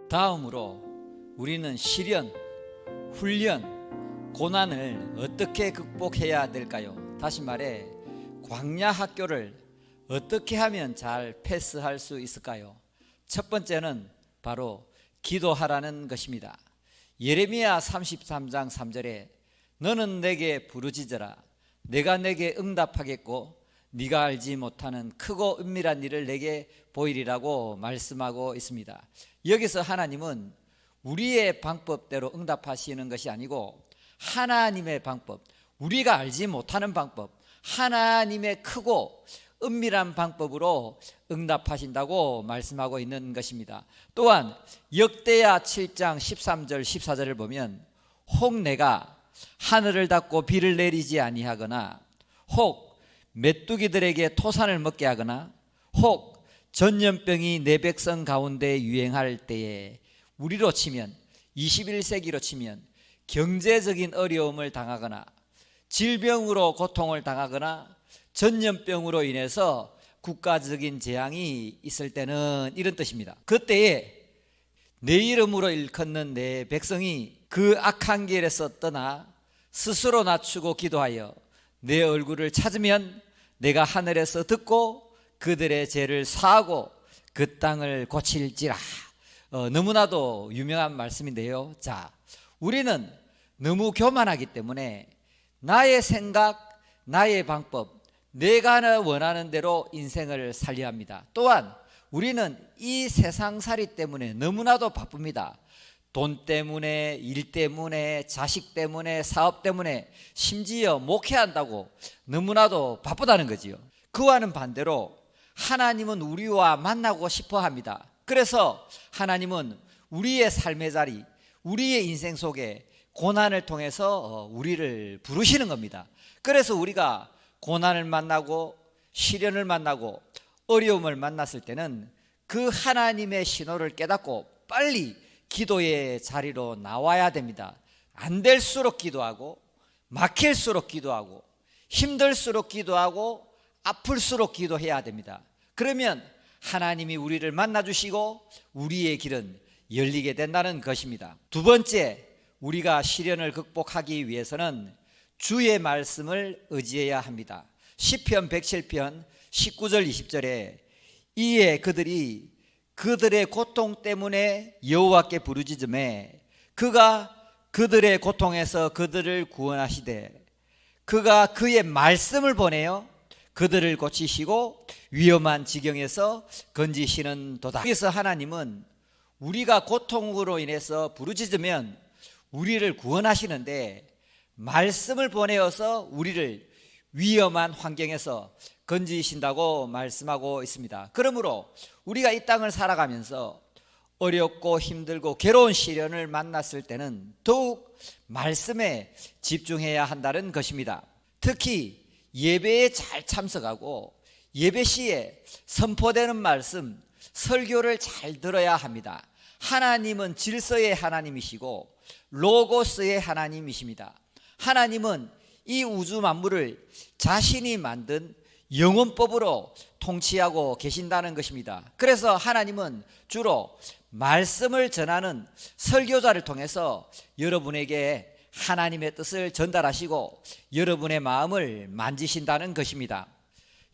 다음으로 우리는 시련, 훈련, 고난을 어떻게 극복해야 될까요? 다시 말해 광야 학교를 어떻게 하면 잘 패스할 수 있을까요? 첫 번째는 바로 기도하라는 것입니다. 예레미야 33장 3절에 너는 내게 부르짖으라 내가 내게 응답하겠고 네가 알지 못하는 크고 은밀한 일을 내게 보이리라고 말씀하고 있습니다. 여기서 하나님은 우리의 방법대로 응답하시는 것이 아니고 하나님의 방법, 우리가 알지 못하는 방법, 하나님의 크고 은밀한 방법으로 응답하신다고 말씀하고 있는 것입니다. 또한 역대하 7장 13절 14절을 보면 혹 내가 하늘을 닫고 비를 내리지 아니하거나 혹 메뚜기들에게 토산을 먹게 하거나 혹 전염병이 내 백성 가운데 유행할 때에 우리로 치면 21세기로 치면 경제적인 어려움을 당하거나 질병으로 고통을 당하거나 전염병으로 인해서 국가적인 재앙이 있을 때는 이런 뜻입니다. 그때에 내 이름으로 일컫는 내 백성이 그 악한 길에서 떠나 스스로 낮추고 기도하여 내 얼굴을 찾으면 내가 하늘에서 듣고 그들의 죄를 사하고 그 땅을 고칠지라. 너무나도 유명한 말씀인데요. 자, 우리는 너무 교만하기 때문에 나의 생각, 나의 방법, 내가 원하는 대로 인생을 살려야 합니다. 또한 우리는 이 세상살이 때문에 너무나도 바쁩니다. 돈 때문에, 일 때문에, 자식 때문에, 사업 때문에, 심지어 목회한다고 너무나도 바쁘다는 거지요. 그와는 반대로 하나님은 우리와 만나고 싶어 합니다. 그래서 하나님은 우리의 삶의 자리, 우리의 인생 속에 고난을 통해서 우리를 부르시는 겁니다. 그래서 우리가 고난을 만나고 시련을 만나고 어려움을 만났을 때는 그 하나님의 신호를 깨닫고 빨리 기도의 자리로 나와야 됩니다. 안 될수록 기도하고 막힐수록 기도하고 힘들수록 기도하고 아플수록 기도해야 됩니다. 그러면 하나님이 우리를 만나주시고 우리의 길은 열리게 된다는 것입니다. 두 번째, 우리가 시련을 극복하기 위해서는 주의 말씀을 의지해야 합니다. 시편 107편 19절 20절에 이에 그들이 그들의 고통 때문에 여호와께 부르짖음에 그가 그들의 고통에서 그들을 구원하시되 그가 그의 말씀을 보내어 그들을 고치시고 위험한 지경에서 건지시는 도다. 여기서 하나님은 우리가 고통으로 인해서 부르짖으면 우리를 구원하시는데 말씀을 보내어서 우리를 위험한 환경에서 건지신다고 말씀하고 있습니다. 그러므로 우리가 이 땅을 살아가면서 어렵고 힘들고 괴로운 시련을 만났을 때는 더욱 말씀에 집중해야 한다는 것입니다. 특히 예배에 잘 참석하고 예배 시에 선포되는 말씀, 설교를 잘 들어야 합니다. 하나님은 질서의 하나님이시고 로고스의 하나님이십니다. 하나님은 이 우주 만물을 자신이 만든 영원법으로 통치하고 계신다는 것입니다. 그래서 하나님은 주로 말씀을 전하는 설교자를 통해서 여러분에게 하나님의 뜻을 전달하시고 여러분의 마음을 만지신다는 것입니다.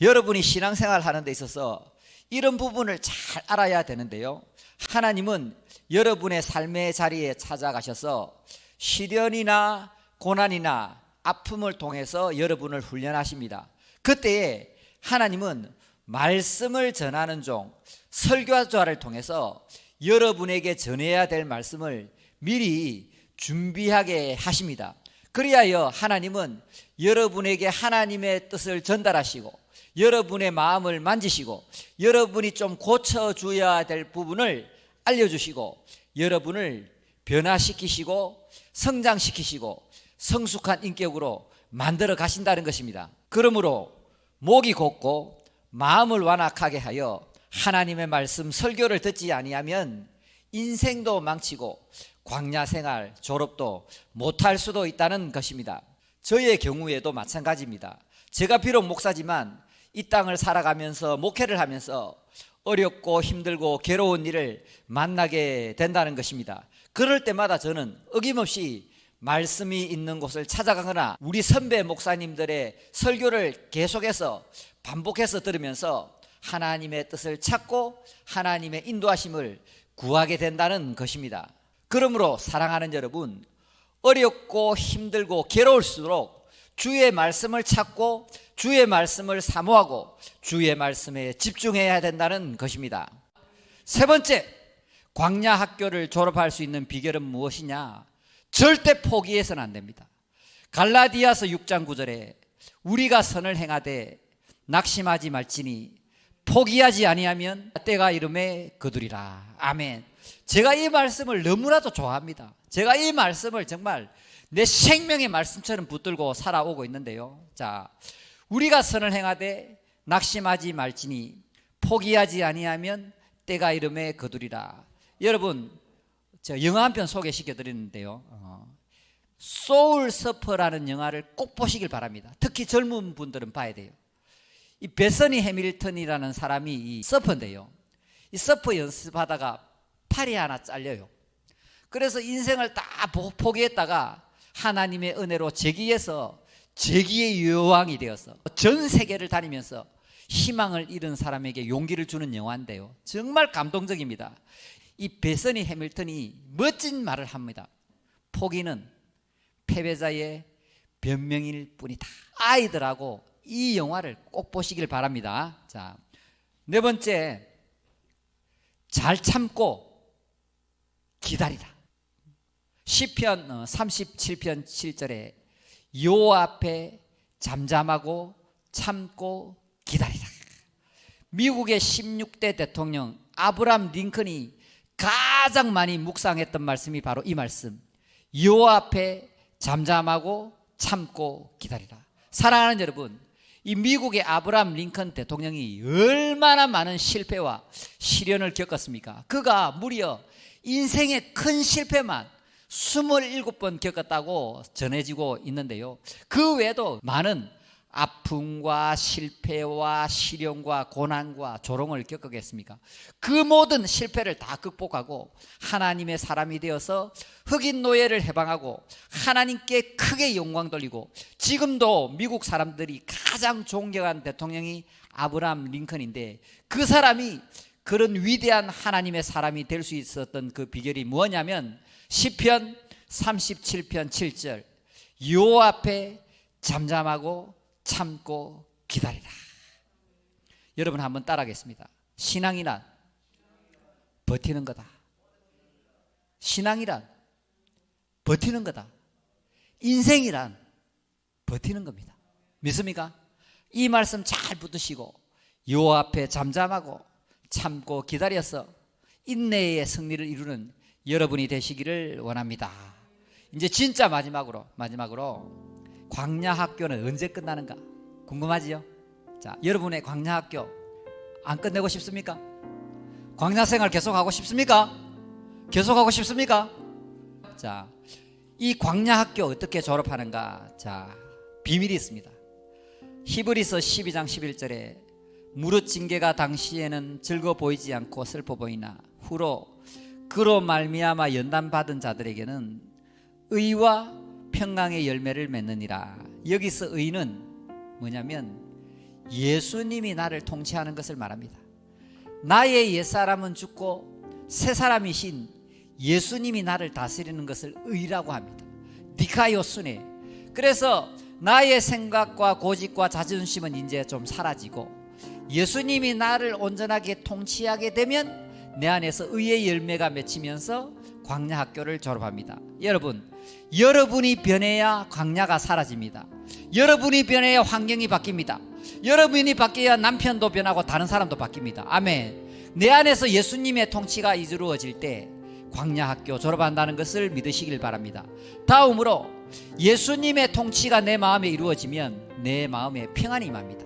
여러분이 신앙생활 하는 데 있어서 이런 부분을 잘 알아야 되는데요. 하나님은 여러분의 삶의 자리에 찾아가셔서 시련이나 고난이나 아픔을 통해서 여러분을 훈련하십니다. 그때에 하나님은 말씀을 전하는 종, 설교자를 통해서 여러분에게 전해야 될 말씀을 미리 준비하게 하십니다. 그리하여 하나님은 여러분에게 하나님의 뜻을 전달하시고 여러분의 마음을 만지시고 여러분이 좀 고쳐줘야 될 부분을 알려주시고 여러분을 변화시키시고 성장시키시고 성숙한 인격으로 만들어 가신다는 것입니다. 그러므로 목이 곧고 마음을 완악하게 하여 하나님의 말씀 설교를 듣지 아니하면 인생도 망치고 광야 생활 졸업도 못할 수도 있다는 것입니다. 저의 경우에도 마찬가지입니다. 제가 비록 목사지만 이 땅을 살아가면서 목회를 하면서 어렵고 힘들고 괴로운 일을 만나게 된다는 것입니다. 그럴 때마다 저는 어김없이 말씀이 있는 곳을 찾아가거나 우리 선배 목사님들의 설교를 계속해서 반복해서 들으면서 하나님의 뜻을 찾고 하나님의 인도하심을 구하게 된다는 것입니다. 그러므로 사랑하는 여러분, 어렵고 힘들고 괴로울수록 주의 말씀을 찾고 주의 말씀을 사모하고 주의 말씀에 집중해야 된다는 것입니다. 세 번째, 광야 학교를 졸업할 수 있는 비결은 무엇이냐? 절대 포기해서는 안 됩니다. 갈라디아서 6장 9절에 우리가 선을 행하되 낙심하지 말지니 포기하지 아니하면 때가 이름에 거두리라. 아멘. 제가 이 말씀을 너무나도 좋아합니다. 제가 이 말씀을 정말 내 생명의 말씀처럼 붙들고 살아오고 있는데요. 자, 우리가 선을 행하되 낙심하지 말지니 포기하지 아니하면 때가 이름에 거두리라. 여러분, 제가 영화 한 편 소개시켜 드리는데요. 소울 서퍼라는 영화를 꼭 보시길 바랍니다. 특히 젊은 분들은 봐야 돼요. 이 베서니 해밀턴이라는 사람이 이 서퍼인데요. 이 서퍼 연습하다가 팔이 하나 잘려요. 그래서 인생을 다 포기했다가 하나님의 은혜로 재기해서 재기의 여왕이 되어서 전 세계를 다니면서 희망을 잃은 사람에게 용기를 주는 영화인데요. 정말 감동적입니다. 이 베서니 해밀턴이 멋진 말을 합니다. 포기는 패배자의 변명일 뿐이다. 아이들하고 이 영화를 꼭 보시길 바랍니다. 자, 네 번째, 잘 참고 기다리라. 시편 37편 7절에 여호와 앞에 잠잠하고 참고 기다리라. 미국의 16대 대통령 아브라함 링컨이 가장 많이 묵상했던 말씀이 바로 이 말씀, 여호와 앞에 잠잠하고 참고 기다리라. 사랑하는 여러분, 이 미국의 아브라함 링컨 대통령이 얼마나 많은 실패와 시련을 겪었습니까? 그가 무려 인생의 큰 실패만 27번 겪었다고 전해지고 있는데요. 그 외에도 많은 아픔과 실패와 시련과 고난과 조롱을 겪었겠습니까? 그 모든 실패를 다 극복하고 하나님의 사람이 되어서 흑인 노예를 해방하고 하나님께 크게 영광 돌리고, 지금도 미국 사람들이 가장 존경한 대통령이 아브라함 링컨인데, 그 사람이 그런 위대한 하나님의 사람이 될 수 있었던 그 비결이 뭐냐면 시편 37편 7절 여호와 앞에 잠잠하고 참고 기다리라. 여러분 한번 따라하겠습니다. 신앙이란 버티는 거다. 신앙이란 버티는 거다. 인생이란 버티는 겁니다. 믿습니까? 이 말씀 잘 붙드시고 여호와 앞에 잠잠하고 참고 기다려서 인내의 승리를 이루는 여러분이 되시기를 원합니다. 이제 진짜 마지막으로 광야 학교는 언제 끝나는가 궁금하지요? 자, 여러분의 광야 학교 안 끝내고 싶습니까? 광야 생활 계속하고 싶습니까? 계속하고 싶습니까? 자, 이 광야 학교 어떻게 졸업하는가? 자, 비밀이 있습니다. 히브리서 12장 11절에 무릇 징계가 당시에는 즐거워 보이지 않고 슬퍼 보이나 후로 그로 말미암아 연단받은 자들에게는 의와 평강의 열매를 맺느니라. 여기서 의는 뭐냐면 예수님이 나를 통치하는 것을 말합니다. 나의 옛사람은 죽고 새사람이신 예수님이 나를 다스리는 것을 의라고 합니다. 디카이오스네. 그래서 나의 생각과 고집과 자존심은 이제 좀 사라지고 예수님이 나를 온전하게 통치하게 되면 내 안에서 의의 열매가 맺히면서 광야 학교를 졸업합니다. 여러분, 여러분이 변해야 광야가 사라집니다. 여러분이 변해야 환경이 바뀝니다. 여러분이 바뀌어야 남편도 변하고 다른 사람도 바뀝니다. 아멘. 내 안에서 예수님의 통치가 이루어질 때 광야 학교 졸업한다는 것을 믿으시길 바랍니다. 다음으로 예수님의 통치가 내 마음에 이루어지면 내 마음에 평안이 임합니다.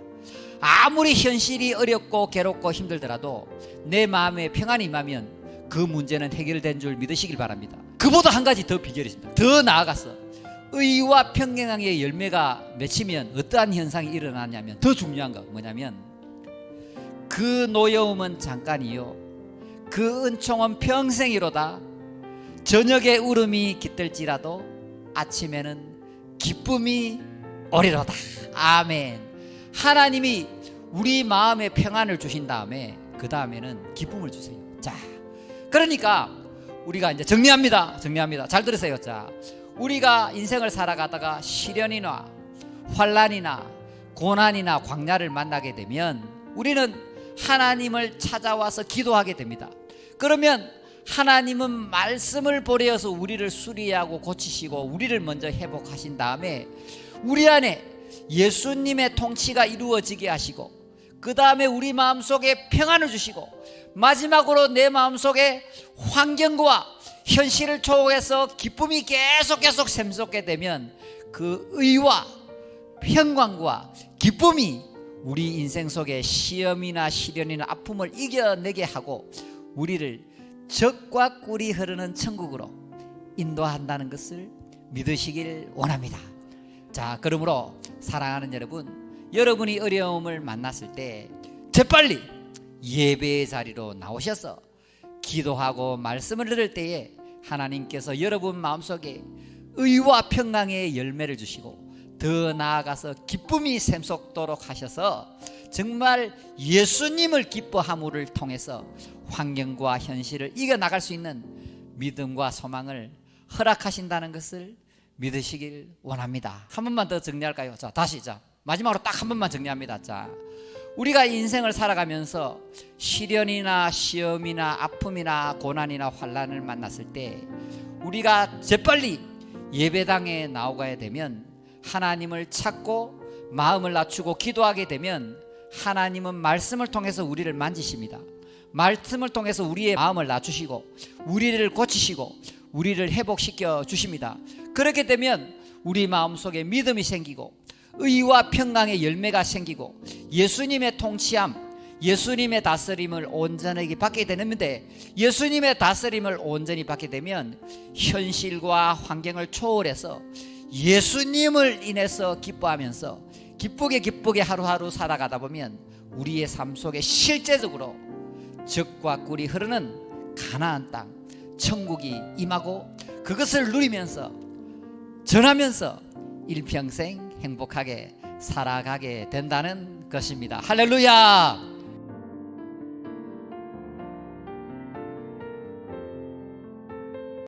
아무리 현실이 어렵고 괴롭고 힘들더라도 내 마음에 평안이 임하면 그 문제는 해결된 줄 믿으시길 바랍니다. 그보다 한 가지 더 비결이 있습니다. 더 나아가서 의와 평강의 열매가 맺히면 어떠한 현상이 일어나냐면 더 중요한 거 뭐냐면 그 그 노여움은 잠깐이요 그 은총은 평생이로다. 저녁에 울음이 깃들지라도 아침에는 기쁨이 오리로다. 아멘. 하나님이 우리 마음에 평안을 주신 다음에 그 다음에는 기쁨을 주세요. 자, 그러니까 우리가 이제 정리합니다. 잘 들으세요. 자, 우리가 인생을 살아가다가 시련이나 환난이나 고난이나 광야를 만나게 되면 우리는 하나님을 찾아와서 기도하게 됩니다. 그러면 하나님은 말씀을 보내어서 우리를 수리하고 고치시고 우리를 먼저 회복하신 다음에 우리 안에 예수님의 통치가 이루어지게 하시고 그 다음에 우리 마음속에 평안을 주시고 마지막으로 내 마음속에 환경과 현실을 초월해서 기쁨이 계속 샘솟게 되면 그 의와 평강과 기쁨이 우리 인생 속에 시험이나 시련이나 아픔을 이겨내게 하고 우리를 젖과 꿀이 흐르는 천국으로 인도한다는 것을 믿으시길 원합니다. 자, 그러므로 사랑하는 여러분, 여러분이 어려움을 만났을 때 재빨리 예배의 자리로 나오셔서 기도하고 말씀을 들을 때에 하나님께서 여러분 마음속에 의와 평강의 열매를 주시고 더 나아가서 기쁨이 샘솟도록 하셔서 정말 예수님을 기뻐함을 통해서 환경과 현실을 이겨나갈 수 있는 믿음과 소망을 허락하신다는 것을 믿으시길 원합니다. 한 번만 더 정리할까요? 자, 다시 마지막으로 딱 한 번만 정리합니다. 자, 우리가 인생을 살아가면서 시련이나 시험이나 아픔이나 고난이나 환난을 만났을 때 우리가 재빨리 예배당에 나오가야 되면 하나님을 찾고 마음을 낮추고 기도하게 되면 하나님은 말씀을 통해서 우리를 만지십니다. 말씀을 통해서 우리의 마음을 낮추시고 우리를 고치시고 우리를 회복시켜 주십니다. 그렇게 되면 우리 마음속에 믿음이 생기고 의와 평강의 열매가 생기고 예수님의 통치함, 예수님의 다스림을 온전하게 받게 되는데 예수님의 다스림을 온전히 받게 되면 현실과 환경을 초월해서 예수님을 인해서 기뻐하면서 기쁘게 하루하루 살아가다 보면 우리의 삶 속에 실제적으로 젖과 꿀이 흐르는 가나안 땅 천국이 임하고 그것을 누리면서 전하면서 일평생 행복하게 살아가게 된다는 것입니다. 할렐루야.